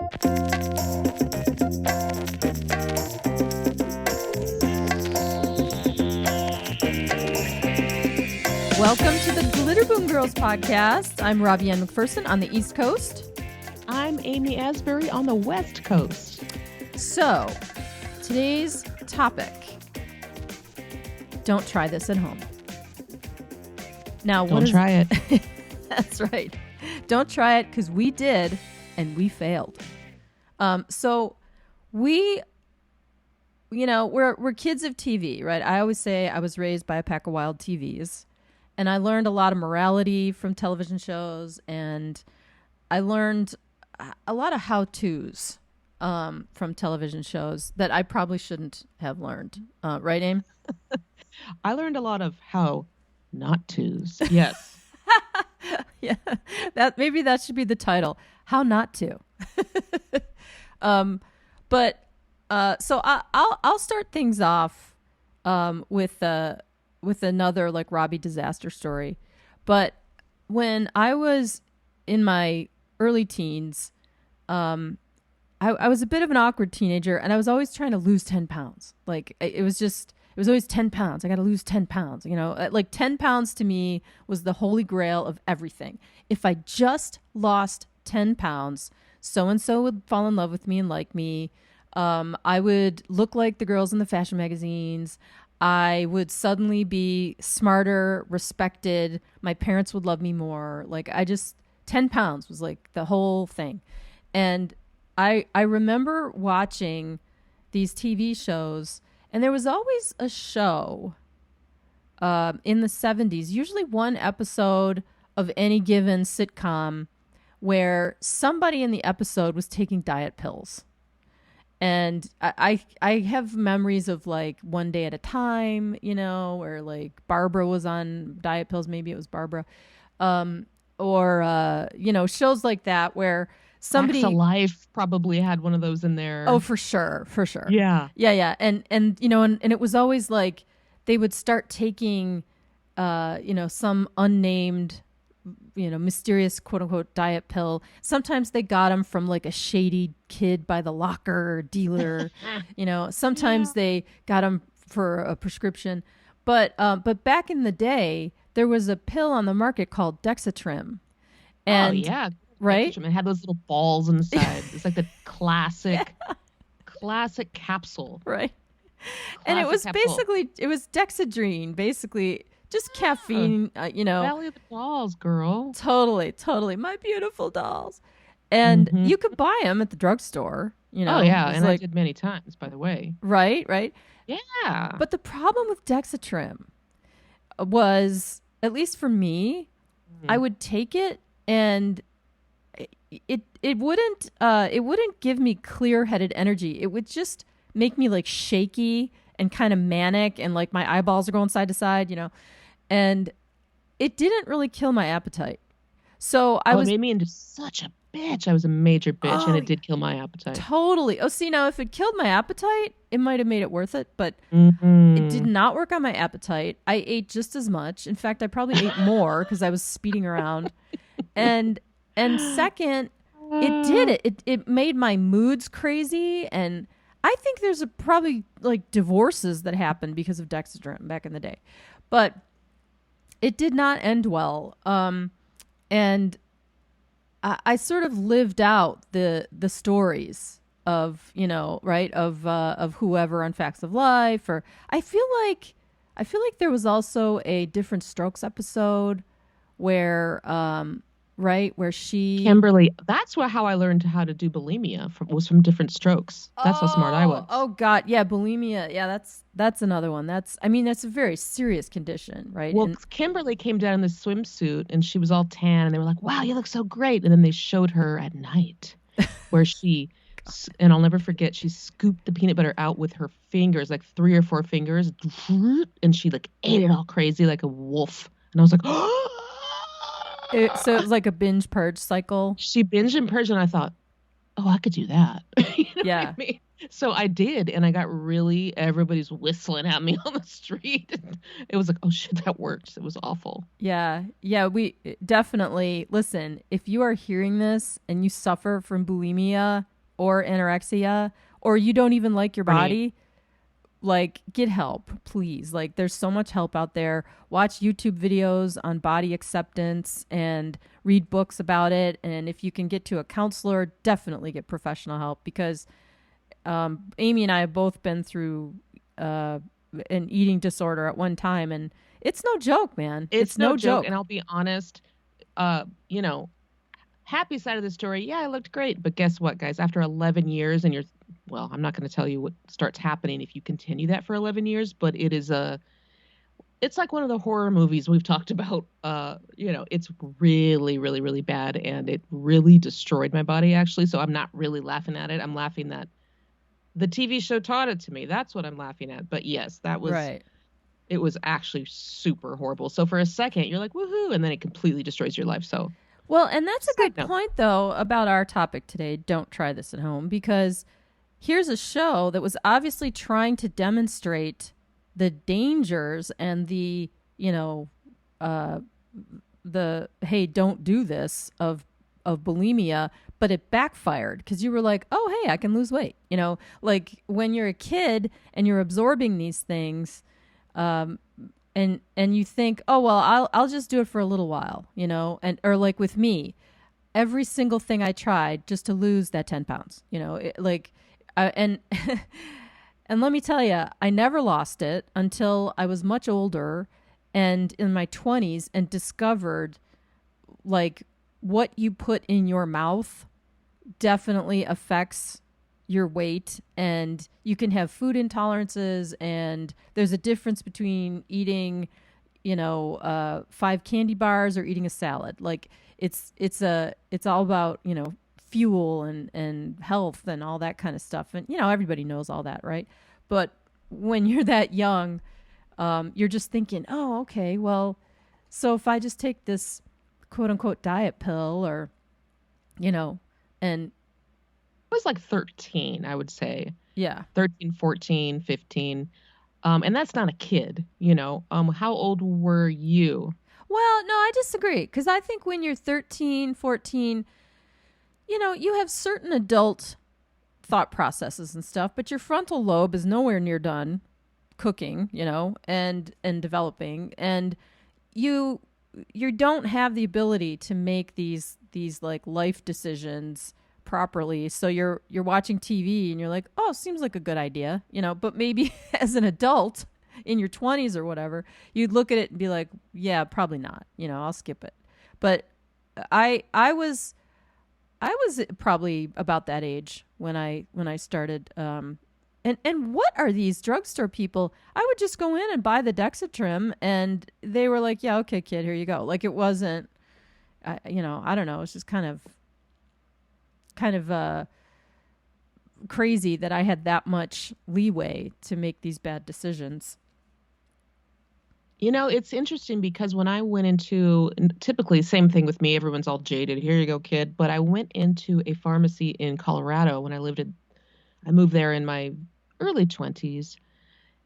Welcome to the Glitter Boom Girls podcast. I'm Robbie Ann McPherson on the East Coast. I'm Amy Asbury on the West Coast. So, today's topic. Don't try this at home. Now, Don't try it. That's right. Don't try it because we did and we failed. So we're kids of TV, right? I always say I was raised by a pack of wild TVs. And I learned a lot of morality from television shows, and I learned a lot of how-tos from television shows that I probably shouldn't have learned. Right, Aim? I learned a lot of how not tos. Yes. Yeah, maybe that should be the title. How not to. So I'll start things off with another like Robbie disaster story. But when I was in my early teens, I was a bit of an awkward teenager, and I was always trying to lose 10 pounds. Like it was always 10 pounds. I got to lose 10 pounds, like 10 pounds to me was the holy grail of everything. If I just lost 10 pounds, so-and-so would fall in love with me and like me. I would look like the girls in the fashion magazines. I would suddenly be smarter, respected. My parents would love me more. 10 pounds was like the whole thing. And I remember watching these TV shows, and there was always a show in the 70s, usually one episode of any given sitcom where somebody in the episode was taking diet pills. And I have memories of like One Day at a Time, where like Barbara was on diet pills. Maybe it was Barbara. Or shows like that where somebody... Facts of Life probably had one of those in there. Oh, for sure. For sure. Yeah. Yeah. And it was always like they would start taking, some unnamed, mysterious quote unquote diet pill. Sometimes they got them from like a shady kid by the locker or dealer. Sometimes they got them for a prescription. But back in the day, there was a pill on the market called Dexatrim. And, yeah. Right? It had those little balls inside. It's like the classic capsule. Right. Classic And it was capsule. it was Dexedrine, basically. Just caffeine, Valley of the Dolls, girl. Totally. My beautiful dolls. And you could buy them at the drugstore, Oh, yeah. And I did many times, by the way. Right. Yeah. But the problem with Dexatrim was, at least for me, I would take it and it wouldn't give me clear-headed energy. It would just make me like shaky and kind of manic, and like my eyeballs are going side to side, and it didn't really kill my appetite. So it made me into such a bitch. I was a major bitch, and it did kill my appetite. Totally. Oh, see, now if it killed my appetite, it might have made it worth it, but it did not work on my appetite. I ate just as much. In fact, I probably ate more because I was speeding around. And second, it did it. It made my moods crazy, and I think there's probably like divorces that happened because of Dexatrim back in the day. But it did not end well. And I sort of lived out the stories of, of whoever on Facts of Life, or I feel like there was also a Different Strokes episode where where she... Kimberly, that's how I learned how to do bulimia, was from Different Strokes. That's how smart I was. Oh God. Yeah. Bulimia. Yeah. That's another one. That's a very serious condition, right? Well, Kimberly came down in this swimsuit and she was all tan and they were like, wow, you look so great. And then they showed her at night where she, and I'll never forget, she scooped the peanut butter out with her fingers, like 3 or 4 fingers, and she like ate it all crazy like a wolf. And I was like, oh. So it was like a binge purge cycle. She binged and purged, and I thought, oh, I could do that. Yeah. What I mean? So I did, and I got everybody's whistling at me on the street. It was like, oh shit, that worked. It was awful. Yeah. We definitely, listen, if you are hearing this and you suffer from bulimia, or anorexia, or you don't even like your Bernie. body, like get help, please. Like there's so much help out there. Watch YouTube videos on body acceptance and read books about it. And if you can get to a counselor, definitely get professional help, because Amy and I have both been through an eating disorder at one time, and it's no joke, man. It's It's no no joke, and joke. I'll be honest, you know, happy side of the story, yeah, I looked great, but guess what, guys? After 11 years and you're well, I'm not going to tell you what starts happening if you continue that for 11 years, but it's like one of the horror movies we've talked about. It's really, really, really bad, and it really destroyed my body, actually. So I'm not really laughing at it. I'm laughing that the TV show taught it to me. That's what I'm laughing at. But yes, Right. it was actually super horrible. So for a second, you're like, woohoo, and then it completely destroys your life. So Well, and that's a side good note. point, though, about our topic today. Don't try this at home, because here's a show that was obviously trying to demonstrate the dangers and uh, the hey, don't do this of bulimia, but it backfired because you were like, oh, hey, I can lose weight. Like when you're a kid and you're absorbing these things, um, and you think, oh well, I'll just do it for a little while, and or like with me, every single thing I tried just to lose that 10 pounds, and and let me tell you, I never lost it until I was much older and in my 20s and discovered like what you put in your mouth definitely affects your weight, and you can have food intolerances, and there's a difference between eating 5 candy bars or eating a salad. Like it's all about fuel and health and all that kind of stuff, and everybody knows all that, right? But when you're that young, you're just thinking, oh, okay, well, so if I just take this quote unquote diet pill, or you know and I was like 13, I would say. yeah. 13, 14, 15. And that's not a kid, How old were you? Well, no, I disagree, because I think when you're 13, 14, you have certain adult thought processes and stuff, but your frontal lobe is nowhere near done cooking, and developing, and you you don't have the ability to make these like life decisions properly. So you're watching TV and you're like, "Oh, seems like a good idea." But maybe as an adult in your 20s or whatever, you'd look at it and be like, "Yeah, probably not. I'll skip it." But I was probably about that age when I started. And what are these drugstore people? I would just go in and buy the Dexatrim, and they were like, "Yeah, okay, kid, here you go." Like it wasn't, I don't know. It's just kind of crazy that I had that much leeway to make these bad decisions. It's interesting because when I went into, typically, same thing with me, everyone's all jaded. Here you go, kid. But I went into a pharmacy in Colorado when I moved there in my early 20s,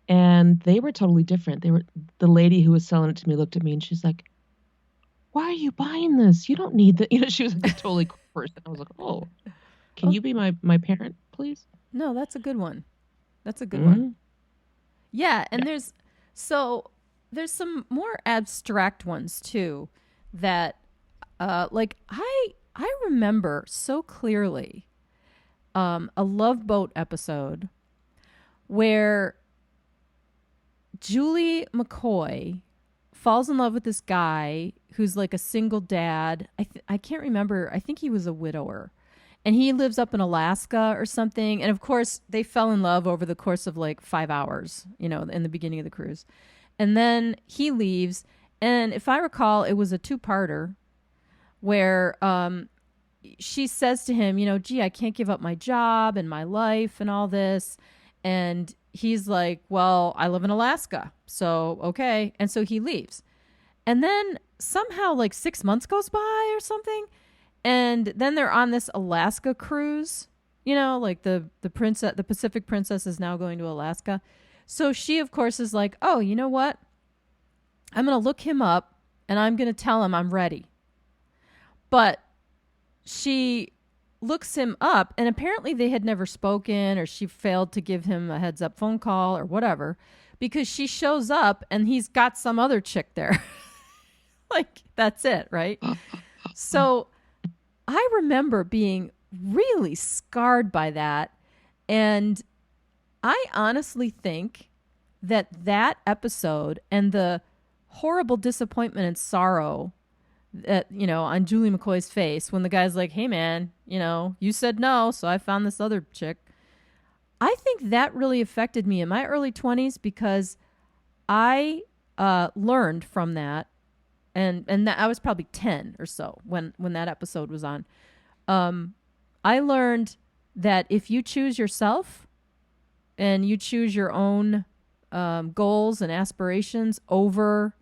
and they were totally different. The lady who was selling it to me looked at me and she's like, why are you buying this? You don't need that. She was like a totally cool person. I was like, oh, can Oh you be my parent, please? no, that's a good one. That's a good one. Hmm. Yeah, Yeah. and there's some more abstract ones too that like I remember so clearly a Love Boat episode where Julie McCoy falls in love with this guy who's like a single dad. I can't remember. I think he was a widower. And he lives up in Alaska or something. And of course, they fell in love over the course of like 5 hours, in the beginning of the cruise. And then he leaves. And if I recall, it was a two-parter where she says to him, gee, I can't give up my job and my life and all this. And he's like, well, I live in Alaska. So, okay. And so he leaves. And then somehow like 6 months goes by or something. And then they're on this Alaska cruise, like the Pacific Princess is now going to Alaska. So she, of course, is like, oh, you know what? I'm going to look him up and I'm going to tell him I'm ready. But she looks him up, and apparently they had never spoken, or she failed to give him a heads up phone call or whatever, because she shows up and he's got some other chick there. Like, that's it, right? So I remember being really scarred by that. And I honestly think that that episode and the horrible disappointment and sorrow that, on Julie McCoy's face when the guy's like, hey, man, you said no, so I found this other chick. I think that really affected me in my early 20s because I learned from that. And that I was probably 10 or so when that episode was on. I learned that if you choose yourself and you choose your own goals and aspirations over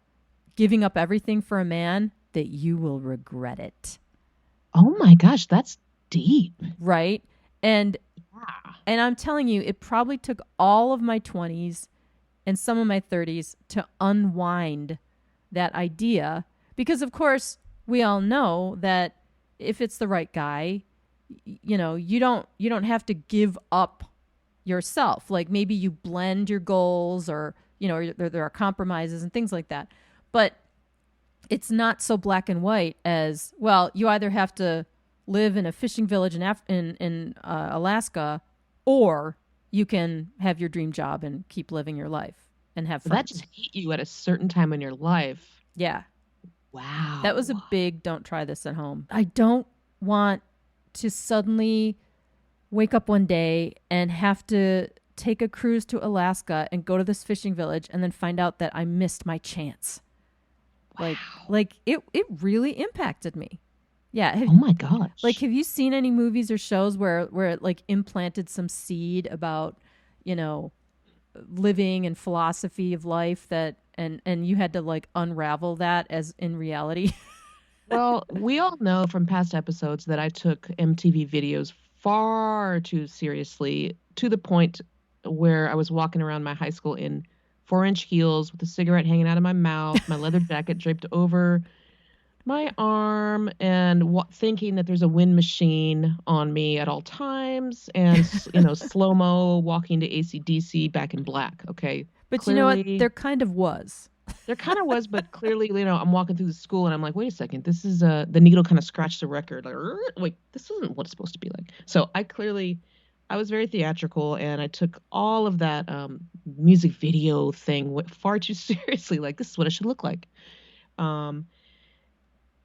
giving up everything for a man, that you will regret it. Oh my gosh, that's deep. Right? And Yeah. and I'm telling you, it probably took all of my 20s and some of my 30s to unwind that idea, because of course we all know that if it's the right guy, you don't have to give up yourself. Like, maybe you blend your goals, or there are compromises and things like that, but it's not so black and white as, well, you either have to live in a fishing village in Alaska, or you can have your dream job and keep living your life and have fun. That just hit you at a certain time in your life. Yeah. That was a Wow. big don't try this at home. I don't want to suddenly wake up one day and have to take a cruise to Alaska and go to this fishing village and then find out that I missed my chance. Like Wow. like it really impacted me. Yeah. Oh my gosh. Have you seen any movies or shows where it like implanted some seed about, you know, living and philosophy of life, that and you had to like unravel that as in reality? Well, we all know from past episodes that I took MTV videos far too seriously, to the point where I was walking around my high school in 4-inch heels with a cigarette hanging out of my mouth, my leather jacket draped over my arm, and thinking that there's a wind machine on me at all times, and slow mo walking to AC/DC Back in Black. Okay, But you know what? clearly There kind of was. there kind of was, but clearly, I'm walking through the school and I'm like, wait a second, this is the needle kind of scratched the record, like, wait, this isn't what it's supposed to be like. So I was very theatrical, and I took all of that music video thing far too seriously. Like, this is what it should look like. Um,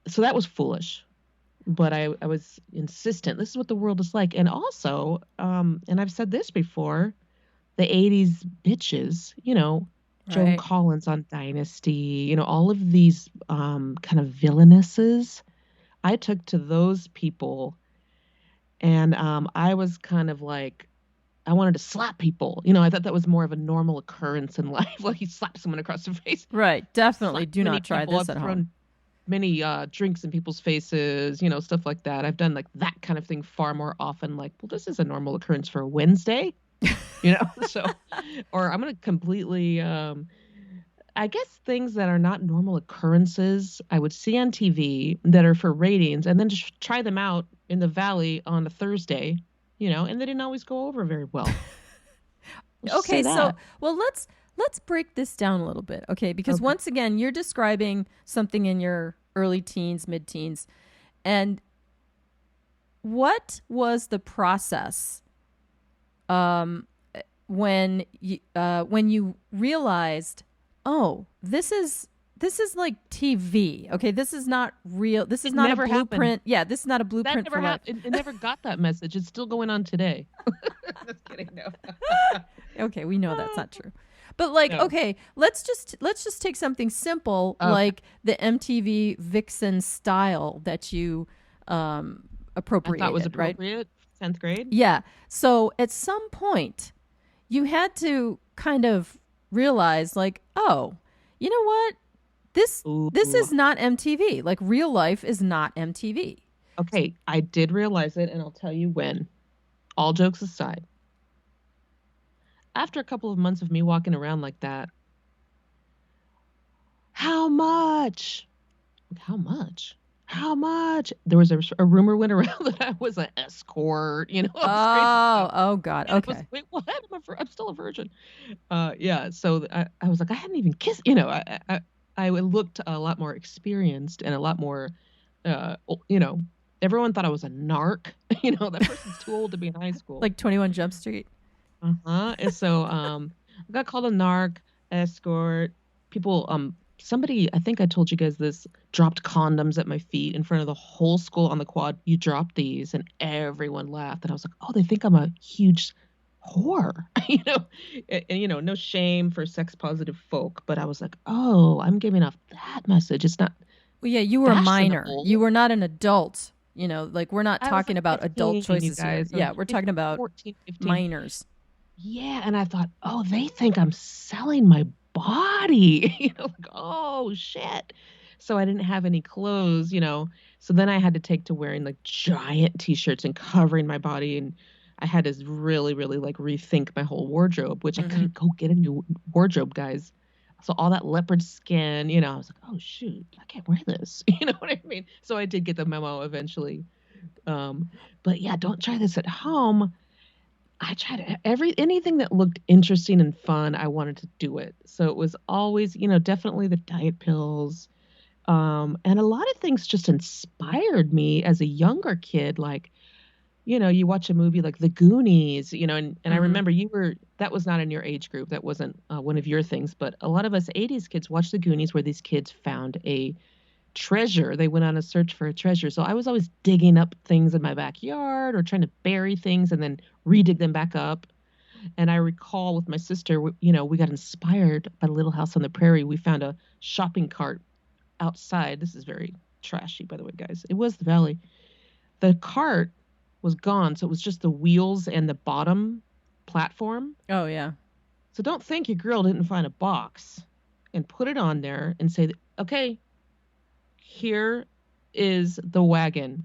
so that was foolish, but I was insistent. This is what the world is like. And also, and I've said this before, the 80s bitches, Joan Right. Collins on Dynasty, all of these kind of villainesses. I took to those people, and I was kind of like, I wanted to slap people. I thought that was more of a normal occurrence in life. Like, you slap someone across the face. Right. I've Definitely slapped do many not try people. this I've at home. thrown many drinks in people's faces, stuff like that. I've done like that kind of thing far more often. Like, well, this is a normal occurrence for a Wednesday, so, or I'm going to completely, I guess things that are not normal occurrences I would see on TV that are for ratings, and then just try them out in the valley on a Thursday, and they didn't always go over very well. Let's just say Okay, so that. well, let's break this down a little bit, okay? Because Okay. once again, you're describing something in your early teens, mid-teens, and what was the process um, when you realized, oh, this is like TV, okay? This is not real. This is It not a never happened. blueprint. Yeah, this is not a That blueprint never for life. happened. It never got that message. It's still going on today. Just kidding. No. Okay, we know that's not true. But like, No. okay, let's just take something simple Okay. like the MTV Vixen style that you I thought was appropriated, right? appropriate. 10th grade. Yeah. So at some point, you had to kind of realize, like, oh, you know what? This Ooh. is not MTV. Like, real life is not MTV. Okay. I did realize it, and I'll tell you when. All jokes aside, after a couple of months of me walking around like that, how much? Like, how much? How much? There was a rumor went around that I was an escort, all this crazy stuff. Oh God. And I was Okay. like, wait, what? I'm still a virgin. Yeah. So I was like, I hadn't even kissed, I looked a lot more experienced and a lot more, you know, everyone thought I was a narc. That person's too old to be in high school. Like 21 Jump Street. Uh-huh. And so I got called a narc, escort. People somebody, I think I told you guys this, dropped condoms at my feet in front of the whole school on the quad. You dropped these and everyone laughed. And I was like, "Oh, they think I'm a huge whore." And no shame for sex positive folk, but I was like, "Oh, I'm giving off that message. It's not Well, yeah, you were a minor. fashionable." You were not an adult. Like we're not I was talking like about adult 15, you choices here. guys. I Yeah, was we're talking 15, about 14, 15. minors. Yeah, and I thought, oh, they think I'm selling my body. Like, oh shit. So I didn't have any clothes. So then I had to take to wearing like giant t-shirts and covering my body. And I had to really, really like rethink my whole wardrobe, which I Mm-hmm. couldn't go get a new wardrobe, guys. So all that leopard skin, I was like, oh shoot, I can't wear this. You know what I mean? So I did get the memo eventually. Um, but yeah, don't try this at home. I tried anything that looked interesting and fun, I wanted to do it. So it was always, definitely the diet pills. And a lot of things just inspired me as a younger kid. Like, you watch a movie like The Goonies, and I Mm-hmm. remember that was not in your age group. That wasn't one of your things, but a lot of us 80s kids watched The Goonies where these kids found a treasure. They went on a search for a treasure. So I was always digging up things in my backyard or trying to bury things and then redig them back up. And I recall with my sister, we got inspired by Little House on the Prairie. We found a shopping cart outside. This is very trashy, by the way, guys. It was the valley. The cart was gone. So it was just the wheels and the bottom platform. Oh yeah. So don't think your girl didn't find a box and put it on there and say, okay, here is the wagon.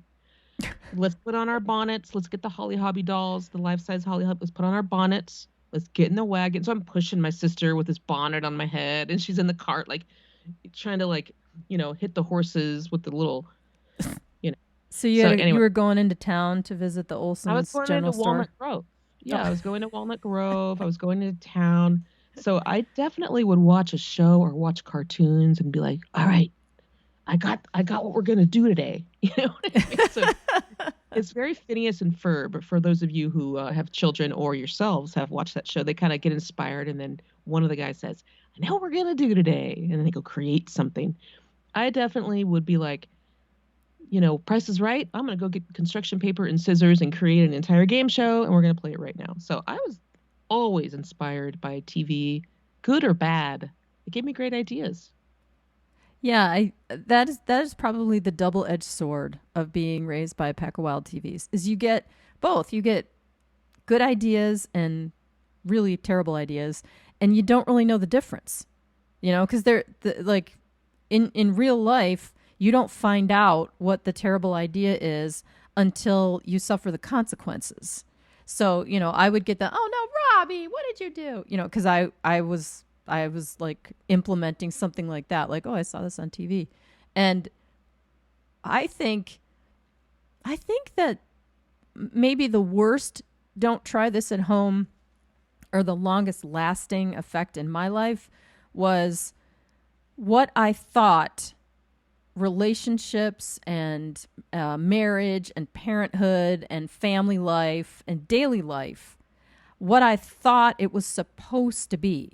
Let's put on our bonnets. Let's get the Holly Hobby dolls, the life-size Holly Hobby. Let's put on our bonnets. Let's get in the wagon. So I'm pushing my sister with this bonnet on my head, and she's in the cart, like trying to hit the horses with the little, you know. So So you anyway, were going into town to visit the I was Olson's going into general store. Walnut Grove. Oh. Yeah, I was going to Walnut Grove. I was going into town. So I definitely would watch a show or watch cartoons and be like, all right, I got what we're gonna do today. You know what I mean? So it's very Phineas and Ferb. For those of you who have children or yourselves have watched that show, they kind of get inspired, and then one of the guys says, "I know what we're gonna do today," and then they go create something. I definitely would be like, Price is Right. I'm gonna go get construction paper and scissors and create an entire game show, and we're gonna play it right now. So I was always inspired by TV, good or bad. It gave me great ideas. Yeah, I that is probably the double-edged sword of being raised by a pack of wild TVs. Is you get both. You get good ideas and really terrible ideas, and you don't really know the difference. Because like in real life, you don't find out what the terrible idea is until you suffer the consequences. So, I would get the, "Oh no, Robbie, what did you do?" Because I was like implementing something like that, like, "Oh, I saw this on TV," and I think I think that maybe the worst "don't try this at home" or the longest lasting effect in my life was what I thought relationships and marriage and parenthood and family life and daily life, what I thought it was supposed to be.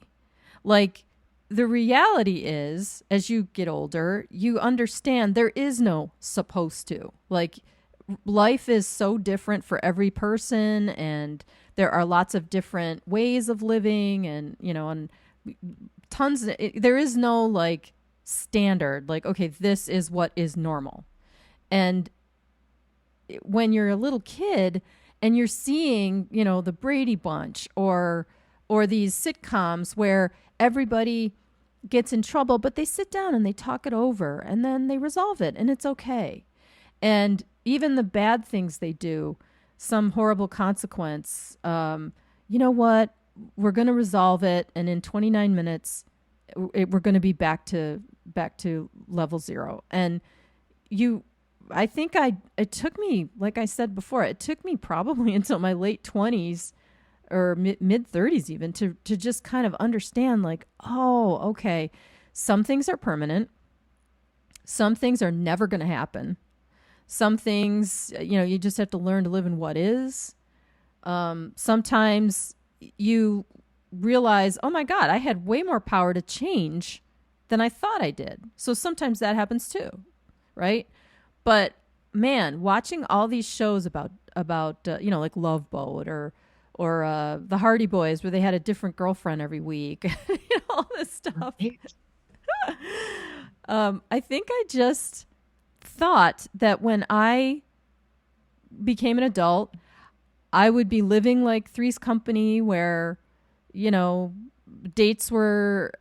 Like, the reality is, as you get older, you understand there is no supposed to. Like, life is so different for every person, and there are lots of different ways of living, and there is no like standard, like, okay, this is what is normal. And when you're a little kid and you're seeing, the Brady Bunch or these sitcoms where everybody gets in trouble, but they sit down and they talk it over and then they resolve it and it's okay. And even the bad things they do, some horrible consequence, you know what? We're going to resolve it, and in 29 minutes, we're going to be back to level zero. And you I think it took me, like I said before, it took me probably until my late 20s or mid 30s even to just kind of understand, like, oh, okay, some things are permanent, some things are never going to happen, some things, you just have to learn to live in what is. Sometimes you realize, oh my God, I had way more power to change than I thought I did. So sometimes that happens too, right? But man, watching all these shows about like Love Boat or the Hardy Boys, where they had a different girlfriend every week, all this stuff. Right. I think I just thought that when I became an adult, I would be living like Three's Company, where dates were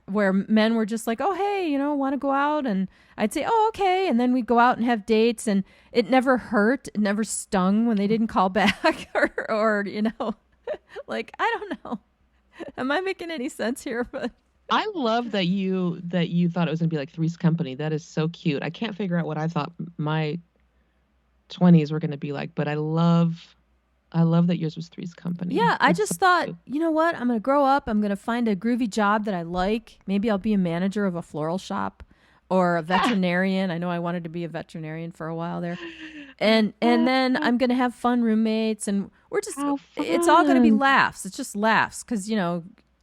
where men were just like, oh, hey, want to go out? And I'd say, oh, okay. And then we'd go out and have dates, and it never hurt. It never stung when they didn't call back or like, I don't know. Am I making any sense here? But I love that you thought it was gonna be like Three's Company. That is so cute. I can't figure out what I thought my 20s were gonna be like, but I love that yours was Three's Company. yeah, I That's just so thought, cute. you know what? I'm going to grow up. I'm going to find a groovy job that I like. Maybe I'll be a manager of a floral shop or a veterinarian. I know I wanted to be a veterinarian for a while there. And then I'm going to have fun roommates, and How it's all going to be fun. laughs. It's just laughs cuz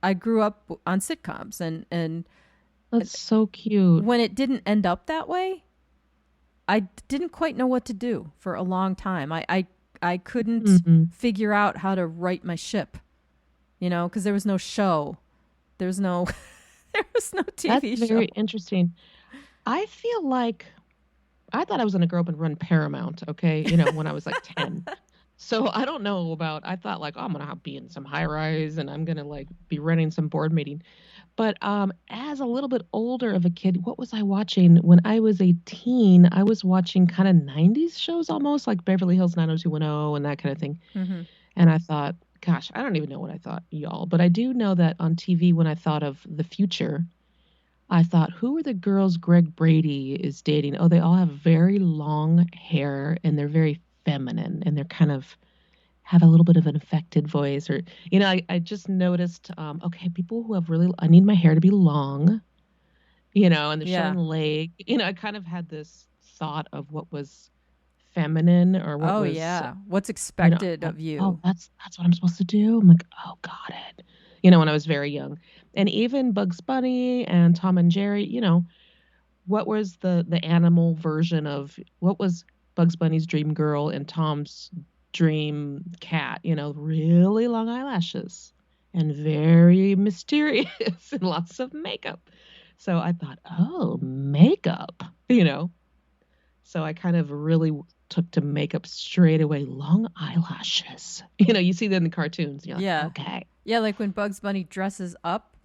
I grew up on sitcoms, and That's so cute. when it didn't end up that way, I didn't quite know what to do for a long time. I couldn't Hmm. figure out how to right my ship, because there was no show. There was no there was no That's TV show. very interesting. I feel like I thought I was gonna grow up and run Paramount, okay, when I was like 10. So I don't know about, I thought like, oh, I'm gonna be in some high rise and I'm gonna like be running some board meeting. But as a little bit older of a kid, what was I watching? When I was a teen, I was watching kind of 90s shows, almost like Beverly Hills 90210 and that kind of thing. Hmm. And I thought, gosh, I don't even know what I thought, y'all. But I do know that on TV, when I thought of the future, I thought, who are the girls Greg Brady is dating? Oh, they all have very long hair and they're very feminine and they're kind of have a little bit of an affected voice. Or, I just noticed, okay, people who have really, I need my hair to be long, and they're showing Yeah. the leg. I kind of had this thought of what was feminine or what Oh was, yeah. What's I expected thought, of oh, you? that's what I'm supposed to do. I'm like, oh, got it. When I was very young. And even Bugs Bunny and Tom and Jerry, what was the animal version of what was Bugs Bunny's dream girl and Tom's dream cat? Really long eyelashes and very mysterious and lots of makeup. So I thought, oh, makeup, So I kind of really took to makeup straight away. Long eyelashes. You see that in the cartoons. You're like, Yeah. okay, Yeah, like when Bugs Bunny dresses up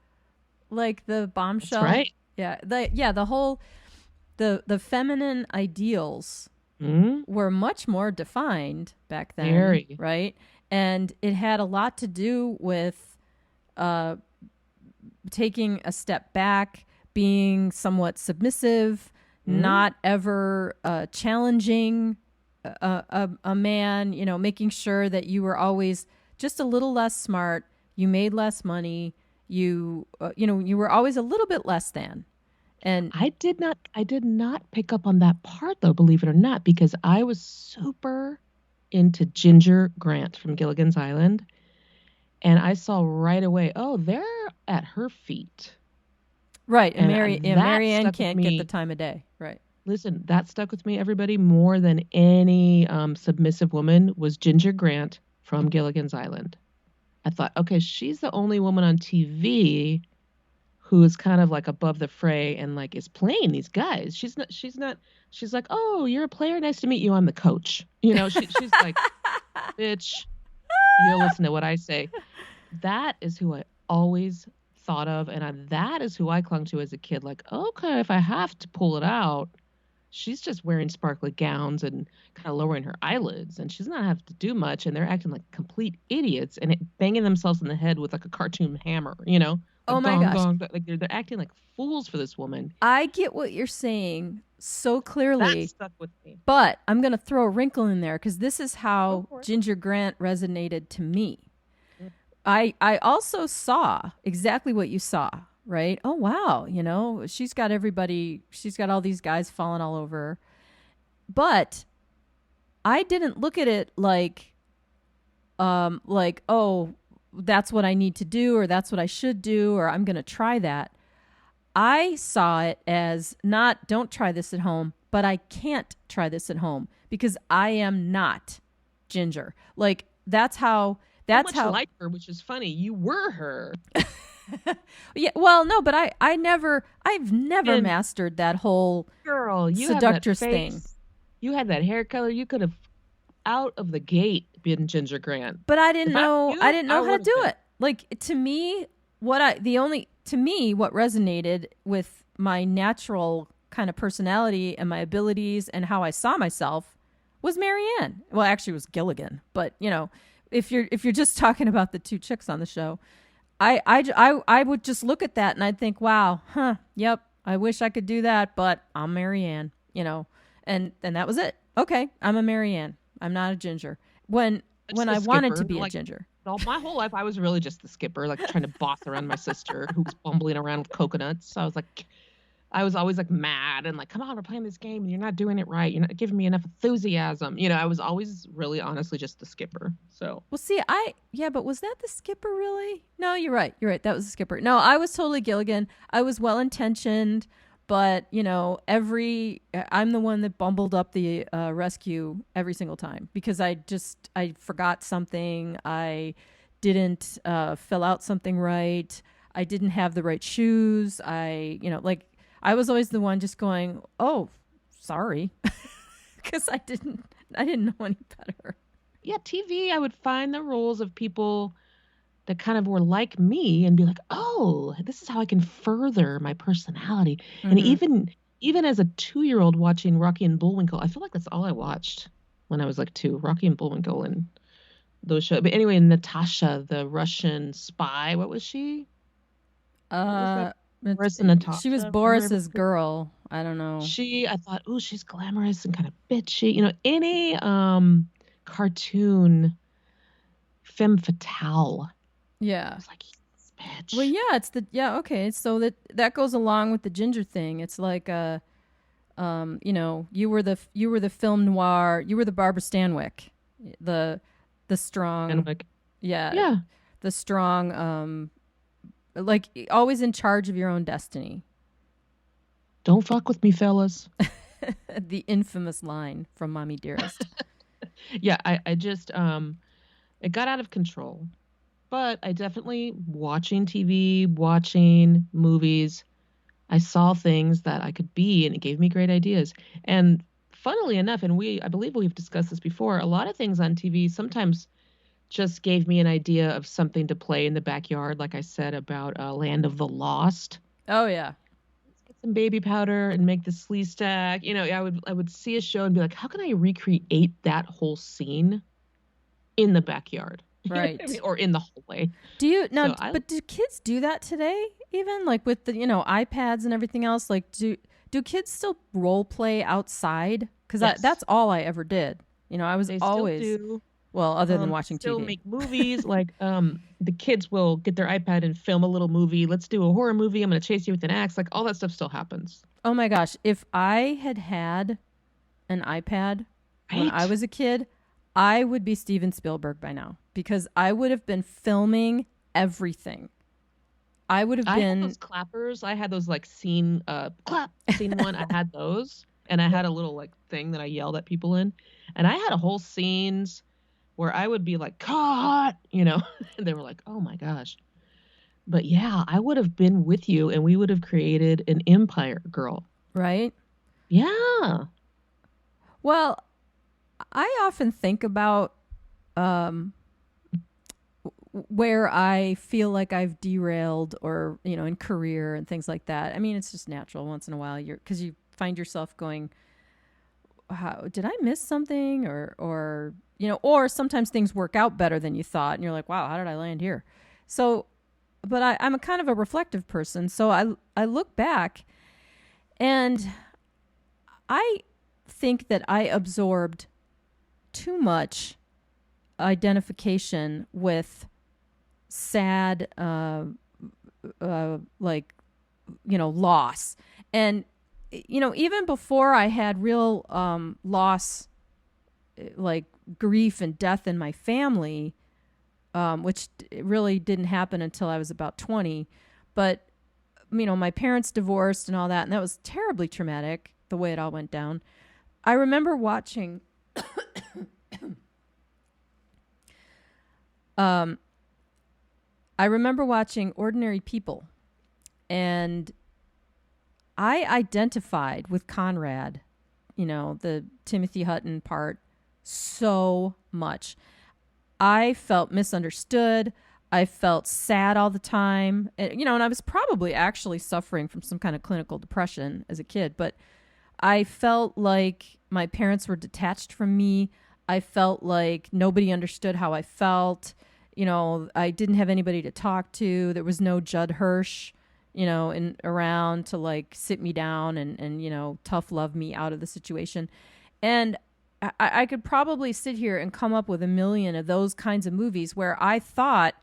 like the that's bombshell. right. Yeah. The whole the feminine ideals Mm, were much more defined back then, very. right? And it had a lot to do with uh, taking a step back, being somewhat submissive, Mm, not ever challenging a man, making sure that you were always just a little less smart, you made less money, you were always a little bit less than. And I did not pick up on that part though, believe it or not, because I was super into Ginger Grant from Gilligan's Island, and I saw right away, oh, they're at her feet. right, and And that Marianne stuck with can't get the me. time of day, right? Listen, that stuck with me, everybody, more than any submissive woman was Ginger Grant from Gilligan's Island. I thought, okay, she's the only woman on TV who is kind of like above the fray and like is playing these guys. She's like, "Oh, you're a player. Nice to meet you. I'm the coach." She's like, "Bitch, you'll listen to what I say." That is who I always thought of, and that is who I clung to as a kid. Like, okay, if I have to pull it out, she's just wearing sparkly gowns and kind of lowering her eyelids, and she's not having to do much, and they're acting like complete idiots and banging themselves in the head with like a cartoon hammer. Oh my gong gosh. gong. Like they're acting like fools for this woman. I get what you're saying so That clearly, stuck with me. but I'm going to throw a wrinkle in there because this is Go how for it. Ginger Grant resonated to me. Mm. I also saw exactly what you saw, right? Oh wow, she's got everybody, she's got all these guys falling all over her. But I didn't look at it like, oh, that's what I need to do or that's what I should do or I'm going to try that. I saw it as not don't try this at home, but I can't try this at home because I am not Ginger. Like So that's much how like her, which is funny. You were her. yeah, well, no, but I've never And mastered that whole girl, you have that seductress thing. face. You had that hair color. You could have out of the gate been Ginger Grant. But If I were I you, didn't I know how to would have do been. it. Like to me, what resonated with my natural kind of personality and my abilities and how I saw myself was Marianne. Well, actually it was Gilligan, but if you're just talking about the two chicks on the show, I would just look at that and I'd think, wow, yep, I wish I could do that, but I'm Marianne, and that was it. Okay, I'm a Marianne. I'm not a Ginger. When Just when the I wanted to skipper. be a Like Ginger. my whole life, I was really just the skipper, like trying to boss around my sister who was bumbling around with coconuts. So I was always like mad and like, come on, we're playing this game and you're not doing it right. You're not giving me enough enthusiasm. I was always really honestly just the skipper. So Well, see, yeah, but was that the skipper really? No, you're right. You're right. That was the skipper. No, I was totally Gilligan. I was well intentioned, but I'm the one that bumbled up the rescue every single time because I forgot something. I didn't fill out something right. I didn't have the right shoes. I was always the one just going, oh, sorry, because I didn't know any better. yeah, TV, I would find the roles of people that kind of were like me and be like, oh, this is how I can further my personality. And Mm-hmm. even as a 2-year-old watching Rocky and Bullwinkle, I feel like that's all I watched when I was like 2, Rocky and Bullwinkle and those shows. But anyway, Natasha, the Russian spy, what was she? What was that? Uh, Boris and she was Natasha from River Boris's City. girl. I don't know. I thought, oh, she's glamorous and kind of bitchy. Any cartoon femme fatale. I Yeah. was like, yes, Well, bitch. yeah, okay. So that goes along with the ginger thing. It's like you were the film noir. You were the Barbara Stanwyck, the the And strong, like, yeah, yeah, the strong, like always in charge of your own destiny. don't fuck with me, fellas. The infamous line from Mommy Dearest. Yeah, I just it got out of control. But I definitely watching TV, watching movies, I saw things that I could be and it gave me great ideas. And funnily enough, and I believe we've discussed this before, a lot of things on TV sometimes just gave me an idea of something to play in the backyard, like I said about Land of the Lost. Oh yeah, Let's get some baby powder and make the slee stack. I would see a show and be like, how can I recreate that whole scene in the backyard? You know what I mean? right. Or in the hallway. Do you now? So I But do kids do that today? Even like with the iPads and everything else. Like do kids still role play outside? Because yes, that's all I ever did. I was they still always do. well, other than They watching still TV. make movies. Like the kids will get their iPad and film a little movie. Let's do a horror movie. I'm gonna chase you with an axe. Like all that stuff still happens. Oh my gosh, if I had had an iPad when I Right? was a kid, I would be Steven Spielberg by now because I would have been filming everything. I would have I had been those clappers. I had those like scene clap scene one. I had those. And I had a little like thing that I yelled at people in. And I had a whole scenes where I would be like, cut, and they were like, oh my gosh. But yeah, I would have been with you and we would have created an empire, girl. right. Yeah. Well, I often think about um, where I feel like I've derailed or, in career and things like that. I mean, it's just natural once in a while because you find yourself going, how did I miss something or sometimes things work out better than you thought and you're like, wow, how did I land here? So I'm a kind of a reflective person. So I look back and I think that I absorbed too much identification with sad, like, loss. And, even before I had real loss, like grief and death in my family, which really didn't happen until I was about 20. But, my parents divorced and all that, and that was terribly traumatic, the way it all went down. I remember watching um, Ordinary People, and I identified with Conrad, the Timothy Hutton part, so much. I felt misunderstood. I felt sad all the time. And I was probably actually suffering from some kind of clinical depression as a kid, but I felt like my parents were detached from me. I felt like nobody understood how I felt. I didn't have anybody to talk to. There was no Judd Hirsch, around to like sit me down and tough love me out of the situation. And I could probably sit here and come up with a million of those kinds of movies where I thought,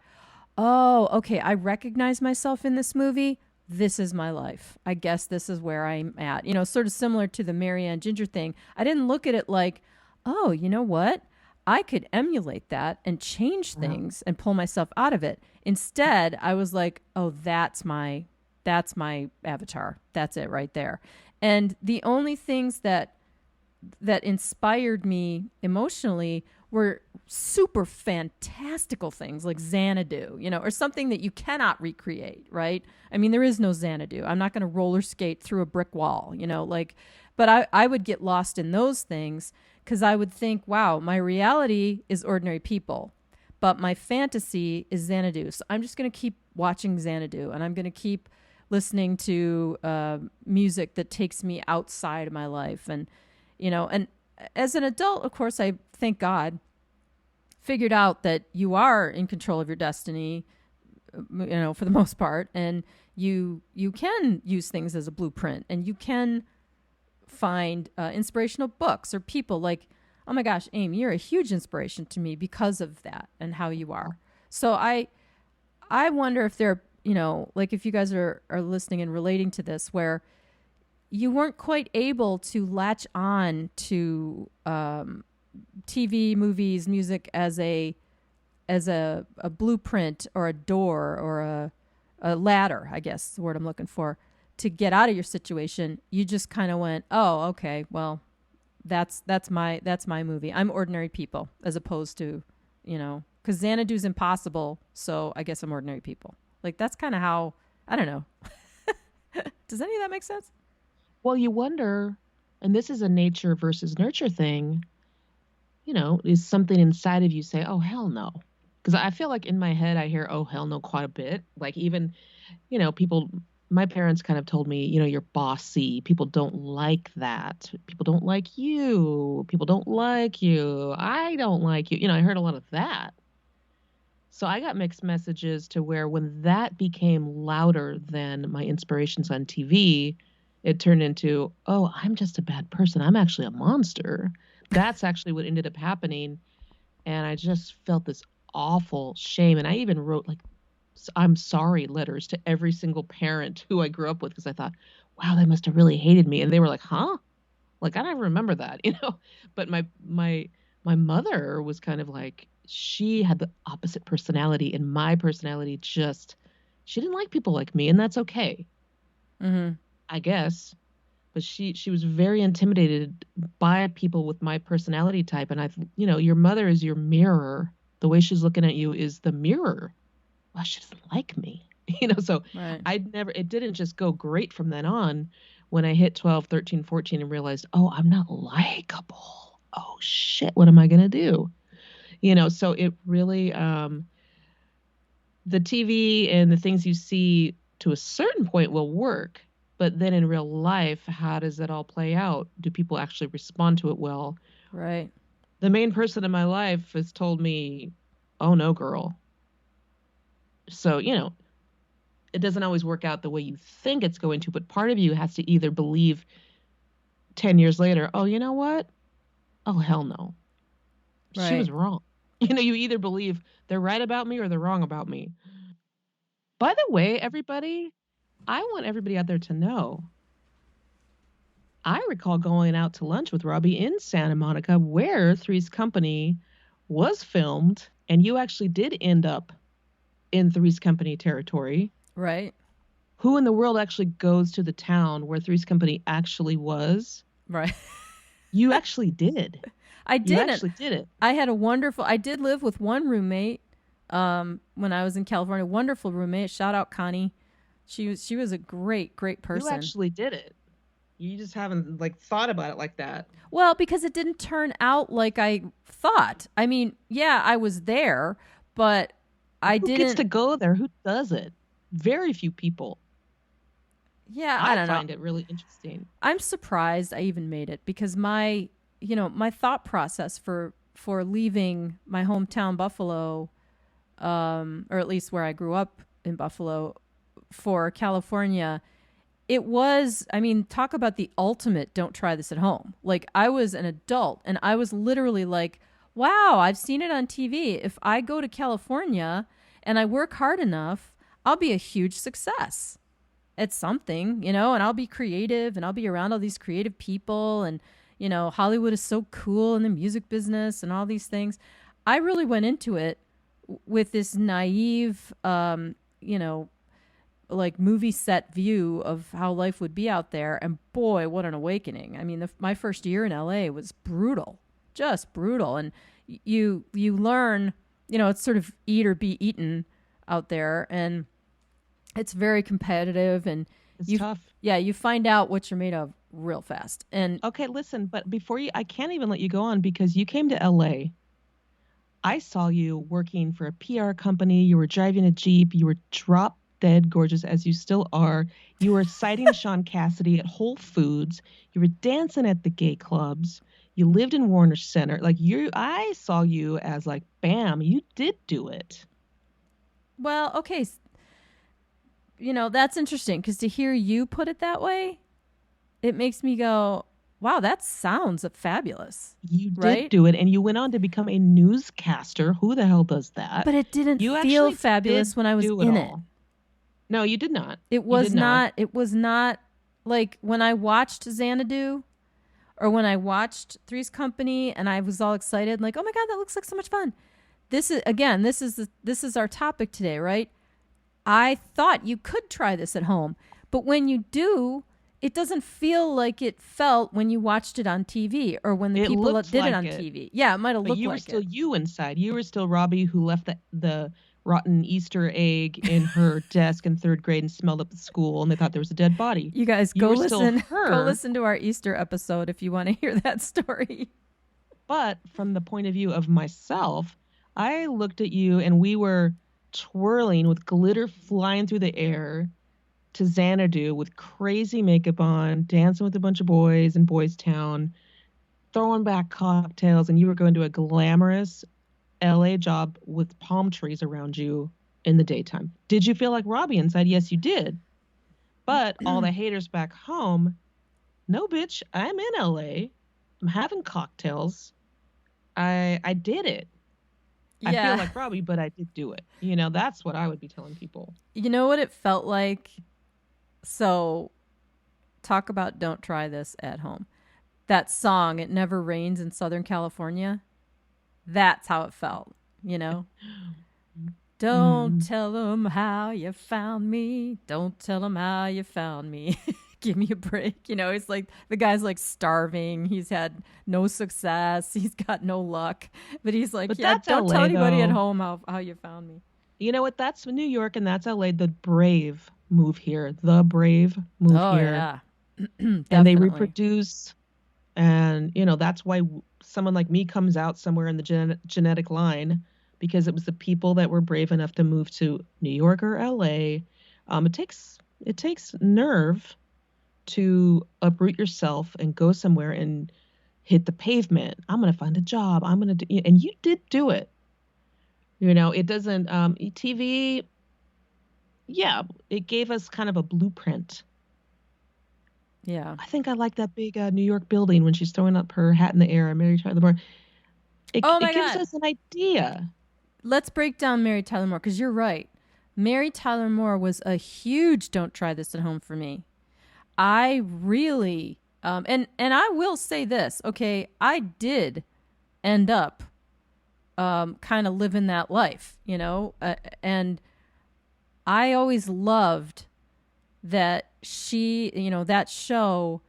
oh, okay, I recognize myself in this movie. This is my life. I guess this is where I'm at. Sort of similar to the Marianne Ginger thing. I didn't look at it like, oh, you know what? I could emulate that and change things and pull myself out of it. Instead, I was like, oh, that's my avatar. That's it right there. And the only things that inspired me emotionally were super fantastical things like Xanadu, or something that you cannot recreate, right? I mean, there is no Xanadu. I'm not going to roller skate through a brick wall, but I would get lost in those things because I would think, wow, my reality is Ordinary People, but my fantasy is Xanadu. So I'm just going to keep watching Xanadu, and I'm going to keep listening to music that takes me outside of my life. And as an adult, of course, I thank God figured out that you are in control of your destiny, for the most part, and you can use things as a blueprint, and you can find inspirational books or people like, oh my gosh, Amy, you're a huge inspiration to me because of that and how you are. So I wonder if there, like if you guys are listening and relating to this, where you weren't quite able to latch on to TV, movies, music as a blueprint or a door or a ladder, I guess is the word I'm looking for, to get out of your situation. You just kind of went, oh, okay, well, that's my movie. I'm Ordinary People, as opposed to, because Xanadu's impossible, so I guess I'm Ordinary People. Like, that's kind of how, I don't know. Does any of that make sense? Well, you wonder, and this is a nature versus nurture thing, is something inside of you say, oh, hell no. Because I feel like in my head, I hear, oh, hell no, quite a bit. Like even, people, my parents kind of told me, you're bossy. People don't like that. People don't like you. People don't like you. I don't like you. I heard a lot of that. So I got mixed messages to where when that became louder than my inspirations on TV, it turned into, oh, I'm just a bad person. I'm actually a monster. That's actually what ended up happening. And I just felt this awful shame. And I even wrote like, I'm sorry letters to every single parent who I grew up with, because I thought, wow, they must have really hated me. And they were like, huh? Like, I don't remember that, But my mother was kind of like, she had the opposite personality, and my personality she didn't like people like me, and that's okay. Mm-hmm. I guess. But she was very intimidated by people with my personality type. And your mother is your mirror. The way she's looking at you is the mirror. Well, she doesn't like me, so Right. it didn't just go great from then on. When I hit 12, 13, 14 and realized, oh, I'm not likable. Oh shit, what am I going to do? So it really, the TV and the things you see to a certain point will work. But then in real life, how does that all play out? Do people actually respond to it well? Right. The main person in my life has told me, oh no, girl. So, it doesn't always work out the way you think it's going to, but part of you has to either believe 10 years later, oh, you know what? Oh, hell no. She was Right. wrong. You either believe they're right about me or they're wrong about me. By the way, everybody, I want everybody out there to know I recall going out to lunch with Robbie in Santa Monica where Three's Company was filmed, and you actually did end up in Three's Company territory. Right. Who in the world actually goes to the town where Three's Company actually was? Right. You actually did. I You didn't. actually did it. I did live with one roommate when I was in California. Wonderful roommate. Shout out Connie. She was a great You person. actually did it. You just haven't like thought about it like that. Well, because it didn't turn out like I thought. I mean, yeah, I was there, but I Who gets didn't. to go there? Who does it? Very few people. Yeah, I I don't know. find it really interesting. I'm surprised I even made it because my thought process for leaving my hometown Buffalo, or at least where I grew up in Buffalo, for California, it was, I mean, talk about the ultimate don't try this at home. Like, I was an adult and I was literally like, wow, I've seen it on TV. If I go to California and I work hard enough, I'll be a huge success at something, and I'll be creative and I'll be around all these creative people. And, Hollywood is so cool in the music business and all these things. I really went into it with this naive, like movie set view of how life would be out there. And boy, what an awakening. I mean, my first year in LA was brutal, just brutal. And you learn, it's sort of eat or be eaten out there. And it's very competitive, and It's you tough. yeah, you find out what you're made of real fast. And Okay, listen, but I can't even let you go on because you came to LA. I saw you working for a PR company. You were driving a Jeep. You were drop dead gorgeous as you still are. You were citing Sean Cassidy at Whole Foods. You were dancing at the gay clubs. You lived in Warner Center. I saw you as like, bam, you did do it. well, okay, that's interesting because to hear you put it that way, it makes me go, wow, that sounds fabulous, You did right? do it, and you went on to become a newscaster. Who the hell does that? But it didn't You feel actually did fabulous when I was do it in it. all. No, you did not. It You did was not. not it was not like when I watched Xanadu or when I watched Three's Company and I was all excited like, "Oh my god, that looks like so much fun." This is our topic today, right? I thought you could try this at home, but when you do, it doesn't feel like it felt when you watched it on TV or when the It people that looked did it like on it, TV. Yeah, it might have but looked you were like still it. you inside. You were still Robbie who left the rotten Easter egg in her desk in third grade and smelled up the school, and they thought there was a dead body. You guys You go were still listen go her, listen to our Easter episode if you want to hear that story. but from the point of view of myself, I looked at you and we were twirling with glitter flying through the air to Xanadu with crazy makeup on, dancing with a bunch of boys in Boys Town, throwing back cocktails, and you were going to a glamorous LA job with palm trees around you in the daytime. Did you feel like Robbie inside? Yes, you did. But all the haters back home, no, bitch, I'm in LA. I'm having cocktails. I did it. I feel Yeah. like Robbie, but I did do it. That's what I would be telling people. You know what it felt like? So, talk about don't try this at home. That song, It Never Rains in Southern California, that's how it felt, you know? Don't Mm. tell them how you found me. Don't tell them how you found me. Give me a break. It's like the guy's like starving. He's had no success. He's got no luck. But he's like, But yeah, that's don't tell LA anybody at though. home how you found me. You know what? That's New York and that's LA. The brave move here. The brave move Oh, here. yeah. And they Definitely. reproduce. And, that's why someone like me comes out somewhere in the genetic line because it was the people that were brave enough to move to New York or LA. It takes nerve to uproot yourself and go somewhere and hit the pavement. I'm going to find a job. I'm going to do, and you did do it. It doesn't, TV, yeah, it gave us kind of a blueprint. Yeah. I think I like that big New York building when she's throwing up her hat in the air. Mary Tyler Moore. Oh It my gives God. us an idea. Let's break down Mary Tyler Moore because you're right. Mary Tyler Moore was a huge don't try this at home for me. I really and I will say this, okay, I did end up kind of living that life, and I always loved that that show,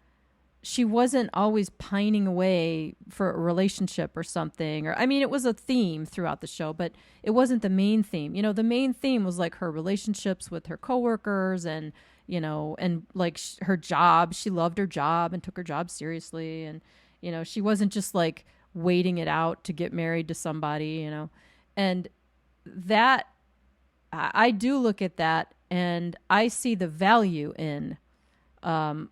she wasn't always pining away for a relationship or something. Or, I mean, it was a theme throughout the show, but it wasn't the main theme. The main theme was like her relationships with her coworkers and, and like her job. She loved her job and took her job seriously. And, she wasn't just like waiting it out to get married to somebody. And that, I do look at that and I see the value in um,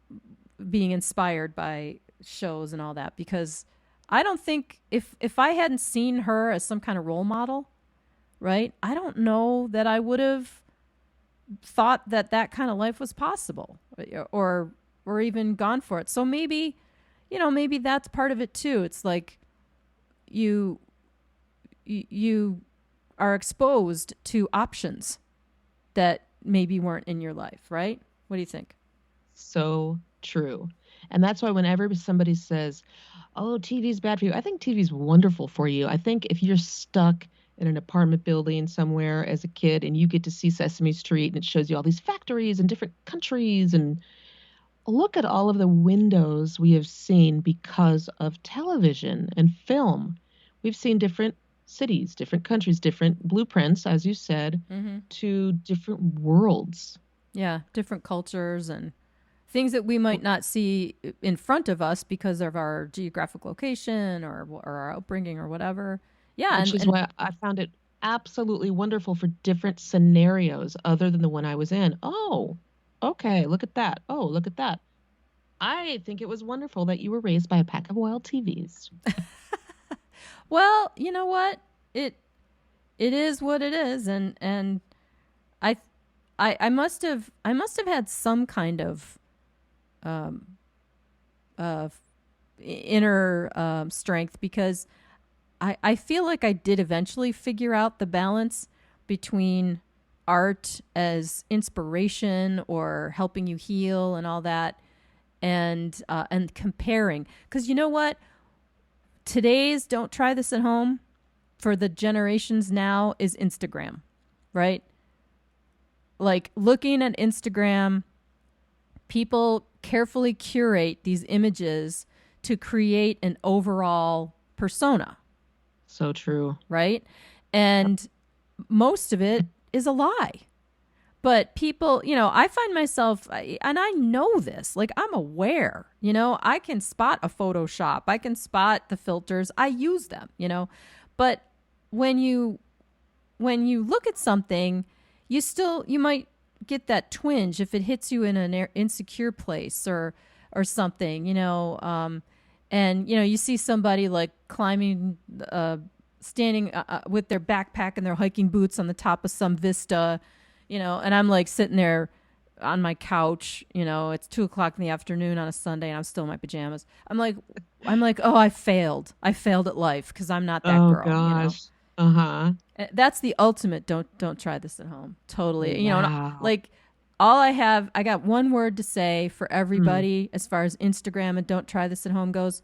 being inspired by shows and all that, because I don't think if I hadn't seen her as some kind of role model, right? I don't know that I would have thought that that kind of life was possible, or even gone for it. So maybe, maybe that's part of it too. It's like you you are exposed to options that maybe weren't in your life, right? What do you think? So true. And that's why whenever somebody says, "Oh, TV's bad for you," I think TV's wonderful for you. I think if you're stuck in an apartment building somewhere as a kid and you get to see Sesame Street and it shows you all these factories and different countries and look at all of the windows we have seen because of television and film. We've seen different cities, different countries, different blueprints, as you said, Mm-hmm. to different worlds. Yeah, different cultures and things that we might not see in front of us because of our geographic location or our upbringing or whatever. Yeah, Which is and why I found it absolutely wonderful for different scenarios other than the one I was in. Oh, okay, look at that. Oh, look at that. I think it was wonderful that you were raised by a pack of wild TVs. well, you know what? It it is what it is, and I I must have had some kind um of inner strength, because I feel like I did eventually figure out the balance between art as inspiration or helping you heal and all that, and comparing. Because you know what? Today's don't try this at home for the generations now is Instagram, right? Like looking at Instagram, people carefully curate these images to create an overall persona, So true. right? Yep. And most of it is a lie. But people, I find myself, and I know this, like I'm aware, I can spot a Photoshop, I can spot the filters, I use them. But when you look at something, you might get that twinge if it hits you in an insecure place or something, and you see somebody like climbing, standing with their backpack and their hiking boots on the top of some vista, and I'm like sitting there on my couch, it's 2 o'clock in the afternoon on a Sunday and I'm still in my pajamas. I'm like, oh, I failed at life because I'm not that Oh girl. gosh. Uh-huh. That's the ultimate. Don't try this at home. Totally. Wow. Like I got one word to say for Mm, everybody as far as Instagram and don't try this at home goes: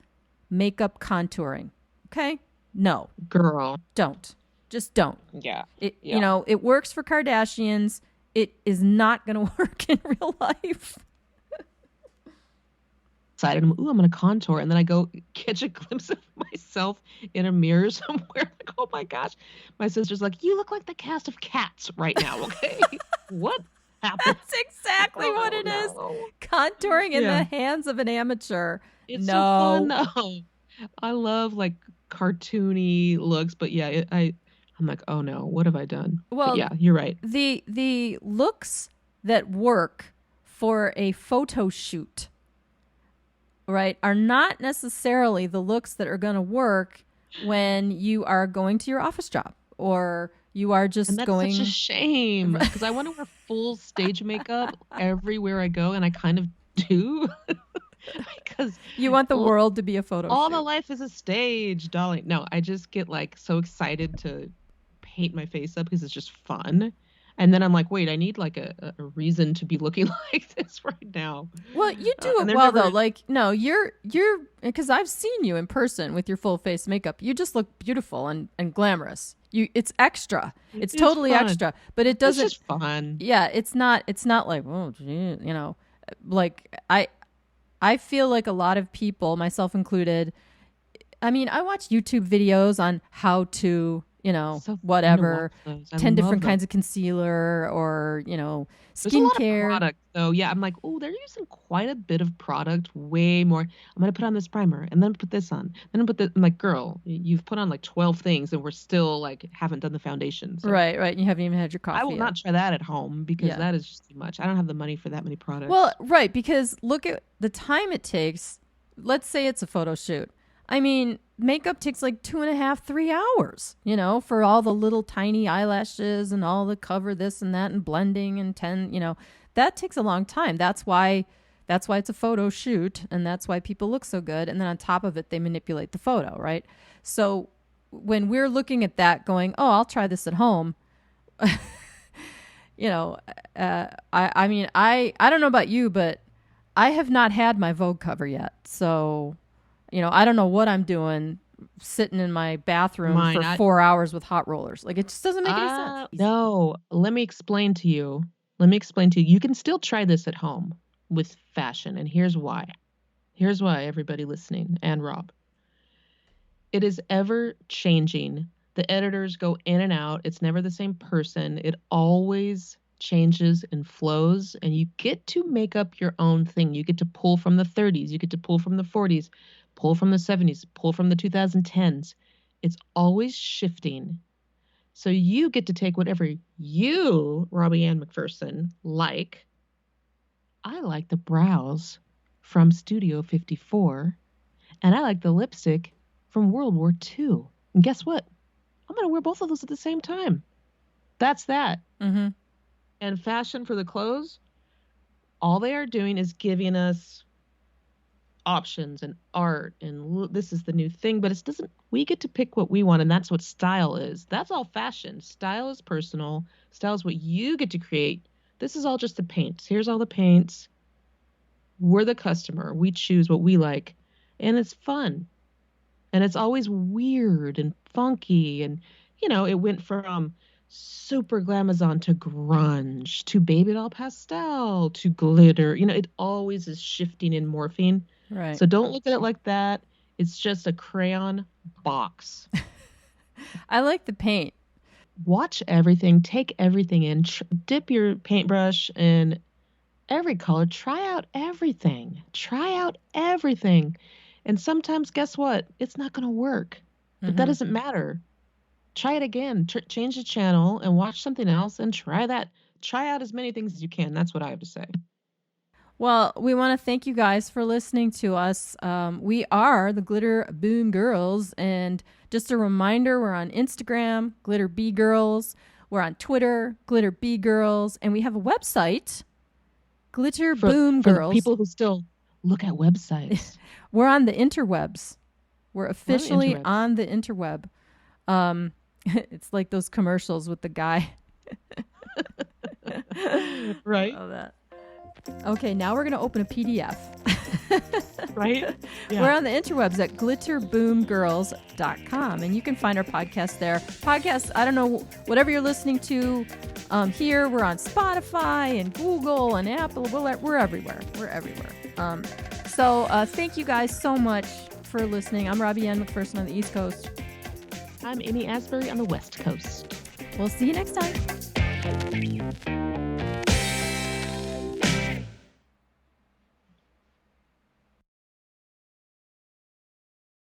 makeup contouring. Okay? No, girl. don't. Just don't. Yeah. It Yeah. it works for Kardashians. It is not going to work in real life. Excited. Ooh, I'm gonna contour, and then I go catch a glimpse of myself in a mirror somewhere. Like, oh my gosh. My sister's like, "You look like the cast of Cats right now." Okay. What happened? That's exactly what Oh it is. no. Contouring in Yeah. the hands of an amateur. It's so fun No. though. I love like cartoony looks, but yeah, I'm like, oh no, what have I done? But Well, yeah, you're right. the looks that work for a photo shoot, right, are not necessarily the looks that are going to work when you are going to your office job or You are And just that's such a going. shame because I want to wear full stage makeup everywhere I go, and I kind of do because You want the world to be a photo all the shoot. life is a stage, darling. No, I just get like so excited to paint my face up because it's just fun. And then I'm like, wait, I need like a reason to be looking like this right now. Well, you do And it they're well though. never, Like, no, you're because I've seen you in person with your full face makeup. You just look beautiful and glamorous. It's extra. It's it's totally fun. extra, but it It's doesn't. just fun. Yeah, it's not like, oh, gee, like I feel like a lot of people, myself included. I mean, I watch YouTube videos on how to, So fun to watch whatever, those. I 10 love different them. kinds of concealer or, There's a lot of skincare. product though. Yeah, I'm like, oh, they're using quite a bit of product, way more. I'm gonna put on this primer and then put this on. Then I put this. I'm like, girl, you've put on like 12 things and we're still like haven't done the foundation. So Right, right. You haven't even had your I will coffee yet. not try that at home because Yeah. that is just too much. I don't have the money for that many Well, products. right, because look at the time it takes. Let's say it's a photo shoot. I mean, makeup takes like 2.5, 3 hours, for all the little tiny eyelashes and all the cover this and that and blending and 10, that takes a long time. That's why it's a photo shoot and that's why people look so good. And then on top of it, they manipulate the photo, right? So when we're looking at that going, oh, I'll try this at home, you know, I mean, I don't know about you, but I have not had my Vogue cover yet. So, I don't know what I'm doing sitting in my bathroom Mine, for 4 hours with hot rollers. Like, it just doesn't make any sense. no, let me explain to you. Let me explain to you. You can still try this at home with fashion, and here's why. Here's why, everybody listening, and Rob. It is ever changing. The editors go in and out. It's never the same person. It always changes and flows, and you get to make up your own thing. You get to pull from the 30s, you get to pull from the 40s, pull from the 70s, pull from the 2010s. It's always shifting. So you get to take whatever you, Robbie Ann McPherson, like. I like the brows from Studio 54, and I like the lipstick from World War II. And guess what? I'm going to wear both of those at the same time. That's that. Mm-hmm. And fashion for the clothes, all they are doing is giving us options and art and this is the new thing, but it doesn't, we get to pick what we want, and that's what style is. That's all fashion. Style is personal. Style is what you get to create. This is all just the paints. Here's all the paints. We're the customer. We choose what we like, and it's fun. And it's always weird and funky, and it went from super glamazon to grunge to baby doll pastel to glitter. It always is shifting and morphing. Right. So don't look at it like that. It's just a crayon box. I like the paint. Watch everything, take everything in, dip your paintbrush in every color, try out everything. Try out everything. And sometimes, guess what? It's not going to work. But that doesn't matter. Try it again. Change the channel and watch something else and try that. Try out as many things as you can. That's what I have to say. Well, we want to thank you guys for listening to us. We are the Glitter Boom Girls. And just a reminder, we're on Instagram, Glitter Bee Girls. We're on Twitter, Glitter Bee Girls. And we have a website, Glitter Boom For Girls. the people who still look at websites. We're on the interwebs. We're officially interwebs. on the interweb. It's like those commercials with the guy. Right? Oh, that. Okay, now we're going to open a PDF. Right? Yeah. We're on the interwebs at glitterboomgirls.com, and you can find our podcast there. Podcasts, I don't know, whatever you're listening to here, we're on Spotify and Google and Apple. We're everywhere. We're everywhere. So thank you guys so much for listening. I'm Robbie Ann McPherson on the East Coast. I'm Amy Asbury on the West Coast. We'll see you next time.